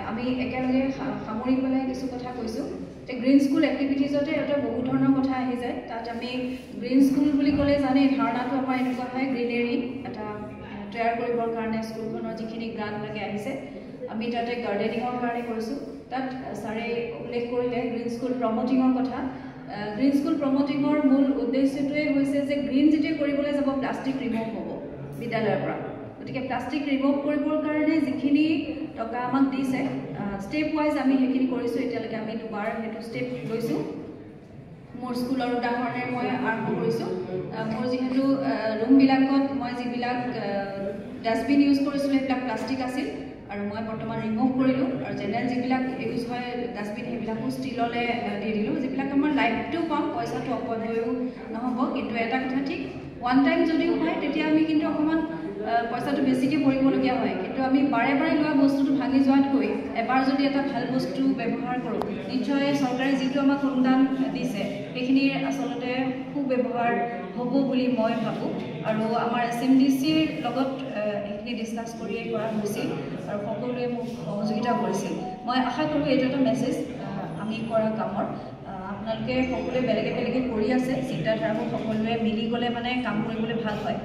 আমি একেলগে সামৰি পেলাই কিছু কথা কৈছোঁ যে গ্ৰীণ স্কুল এক্টিভিটিজতে এটা বহুত ধৰণৰ কথা আহি যায় তাত আমি গ্ৰীণ স্কুল বুলি ক'লে জানে ধাৰণাটো আমাৰ এনেকুৱা হয় গ্ৰীনেৰী এটা তৈয়াৰ কৰিবৰ কাৰণে স্কুলখনৰ যিখিনি গ্ৰাণ্ট লাগে আহিছে আমি তাতে গাৰ্ডেনিঙৰ কাৰণে কৰিছোঁ তাত ছাৰে উল্লেখ কৰিলে গ্ৰীণ স্কুল প্ৰমোটিঙৰ কথা গ্ৰীণ স্কুল প্ৰমোটিঙৰ মূল উদ্দেশ্যটোৱে হৈছে যে গ্ৰীণ যেতিয়া কৰিবলৈ যাব প্লাষ্টিক ৰিমুভ হ'ব বিদ্যালয়ৰ পৰা গতিকে প্লাষ্টিক ৰিমুভ কৰিবৰ কাৰণে যিখিনি টকা আমাক দিছে ষ্টেপ ৱাইজ আমি সেইখিনি কৰিছোঁ এতিয়ালৈকে আমি দুবাৰ সেইটো ষ্টেপ লৈছোঁ মোৰ স্কুলৰ উদাহৰণে মই আৰম্ভ কৰিছোঁ মোৰ যিহেতু ৰুমবিলাকত মই যিবিলাক ডাষ্টবিন ইউজ কৰিছিলোঁ সেইবিলাক প্লাষ্টিক আছিল আৰু মই বৰ্তমান ৰিমুভ কৰিলোঁ আৰু জেনেৰেল যিবিলাক ইউজ হয় ডাষ্টবিন সেইবিলাকো ষ্টিললৈ দি দিলোঁ যিবিলাক আমাৰ লাইফটো কম পইচাটো অপব্যয়ো নহ'ব কিন্তু এটা কথা ঠিক ওৱান টাইম যদিও হয় তেতিয়া আমি কিন্তু অকণমান পইচাটো বেছিকৈ পৰিবলগীয়া হয় কিন্তু আমি বাৰে বাৰে লোৱা বস্তুটো ভাঙি যোৱাতকৈ এবাৰ যদি এটা ভাল বস্তু ব্যৱহাৰ কৰোঁ নিশ্চয় চৰকাৰে যিটো আমাক অনুদান দিছে সেইখিনিৰ আচলতে সুব্যৱহাৰ হ'ব বুলি মই ভাবোঁ আৰু আমাৰ SMDCৰ লগত এইখিনি ডিছকাছ কৰিয়ে কৰা হৈছিল আৰু সকলোৱে মোক সহযোগিতা কৰিছিল মই আশা কৰোঁ এইটো এটা মেছেজ আমি কৰা কামৰ আপোনালোকে সকলোৱে বেলেগে বেলেগে কৰি আছে চিন্তাধাৰাবোৰ সকলোৱে মিলি গ'লে মানে কাম কৰিবলৈ ভাল হয়